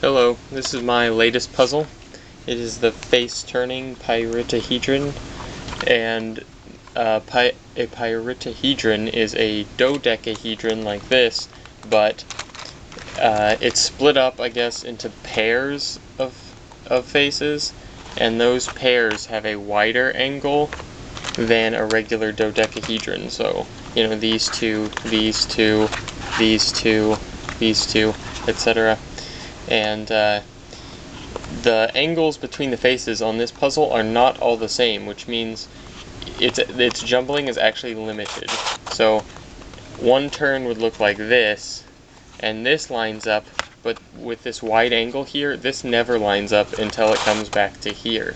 Hello, this is my latest puzzle. It is the Face Turning Pyritohedron, and a pyritohedron is a dodecahedron like this, but it's split up, I guess, into pairs of faces, and those pairs have a wider angle than a regular dodecahedron. So, you know, these two, these two, these two, these two, etc. And the angles between the faces on this puzzle are not all the same, which means its jumbling is actually limited. So one turn would look like this, and this lines up, but with this wide angle here, this never lines up until it comes back to here.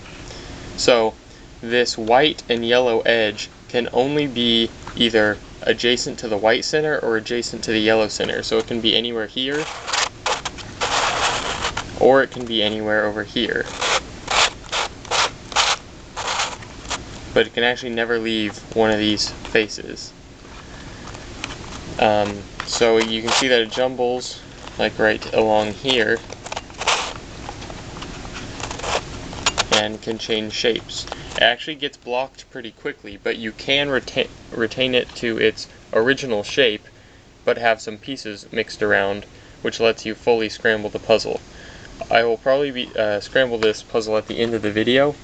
So this white and yellow edge can only be either adjacent to the white center or adjacent to the yellow center. So it can be anywhere here, or it can be anywhere over here. But it can actually never leave one of these faces. So you can see that it jumbles like right along here and can change shapes. It actually gets blocked pretty quickly, but you can retain it to its original shape, but have some pieces mixed around, which lets you fully scramble the puzzle. I will probably scramble this puzzle at the end of the video.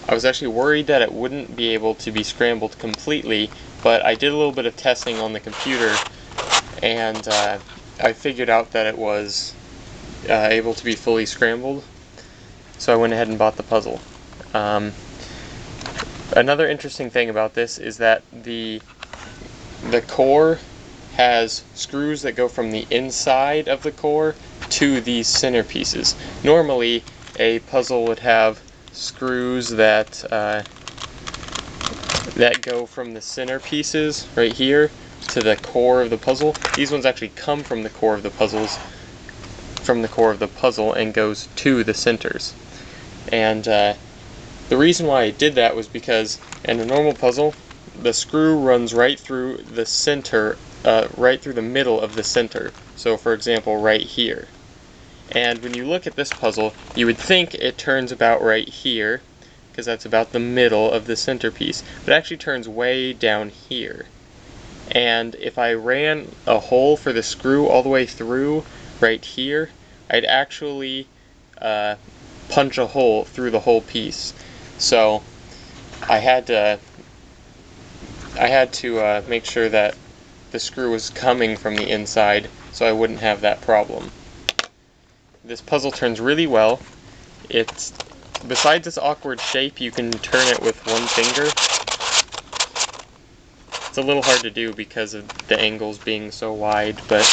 I was actually worried that it wouldn't be able to be scrambled completely, but I did a little bit of testing on the computer, and I figured out that it was able to be fully scrambled, so I went ahead and bought the puzzle. Another interesting thing about this is that the core has screws that go from the inside of the core to these center pieces. Normally, a puzzle would have screws that go from the center pieces right here to the core of the puzzle. These ones actually come from the core of the puzzle and goes to the centers. And the reason why I did that was because in a normal puzzle, the screw runs right through the center, right through the middle of the center. So for example, right here. And when you look at this puzzle, you would think it turns about right here, because that's about the middle of the centerpiece, but it actually turns way down here. And if I ran a hole for the screw all the way through right here, I'd actually punch a hole through the whole piece. So I had to make sure that the screw was coming from the inside so I wouldn't have that problem. This puzzle turns really well. Besides this awkward shape, you can turn it with one finger. It's a little hard to do because of the angles being so wide, but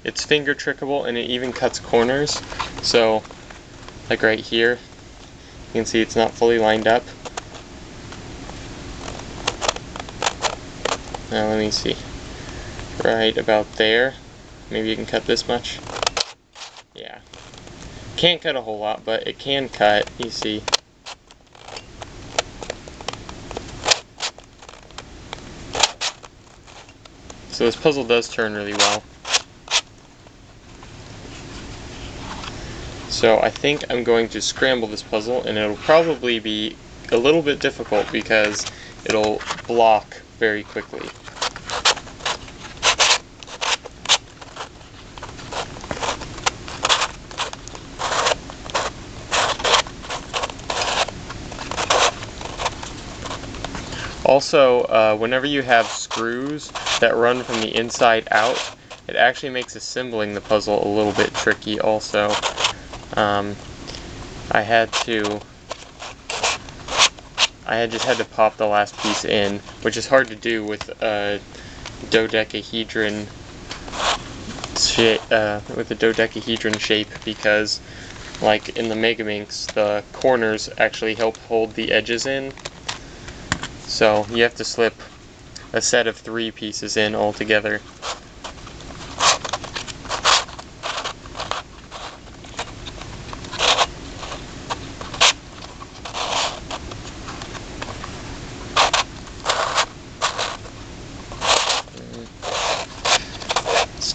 it's finger trickable, and it even cuts corners. So, like right here, you can see it's not fully lined up. Now let me see, right about there, maybe you can cut this much. Yeah, can't cut a whole lot, but it can cut, you see. So this puzzle does turn really well. So I think I'm going to scramble this puzzle, and it'll probably be a little bit difficult because it'll block very quickly. Also, whenever you have screws that run from the inside out, it actually makes assembling the puzzle a little bit tricky also. I just had to pop the last piece in, which is hard to do with a dodecahedron shape, because like in the megaminx, the corners actually help hold the edges in. So you have to slip a set of 3 pieces in altogether.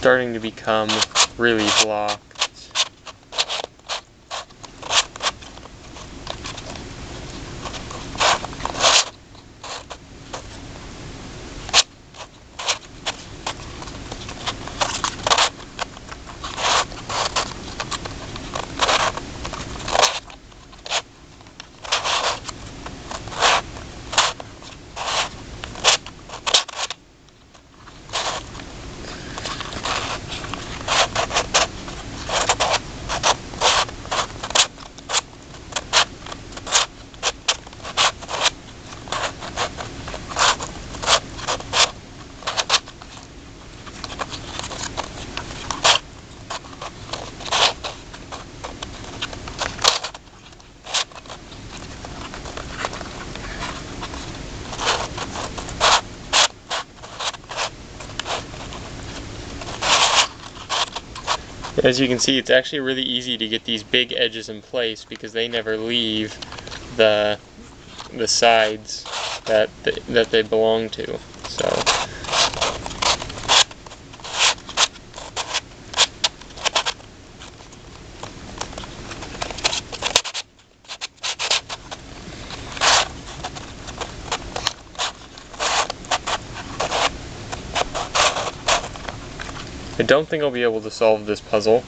starting to become really blocked. As you can see, it's actually really easy to get these big edges in place because they never leave the sides that they belong to. So I don't think I'll be able to solve this puzzle.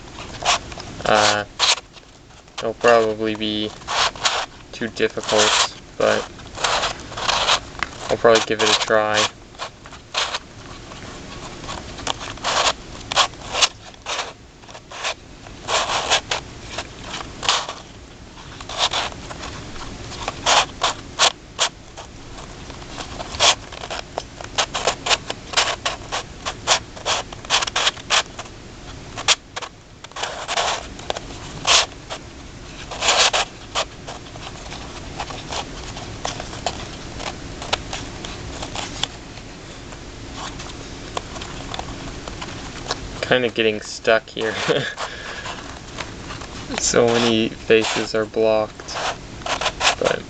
It'll probably be too difficult, but I'll probably give it a try. Kind of getting stuck here. So many faces are blocked, but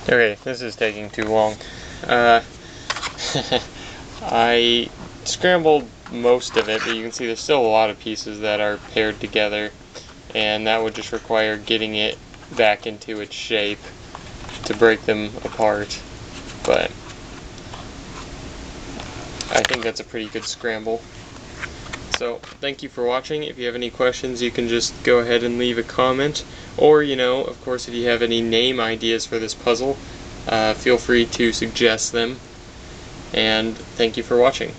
okay, this is taking too long. I scrambled most of it, but you can see there's still a lot of pieces that are paired together, and that would just require getting it back into its shape to break them apart. But I think that's a pretty good scramble. So, thank you for watching. If you have any questions, you can just go ahead and leave a comment. Or, of course, if you have any name ideas for this puzzle, feel free to suggest them. And thank you for watching.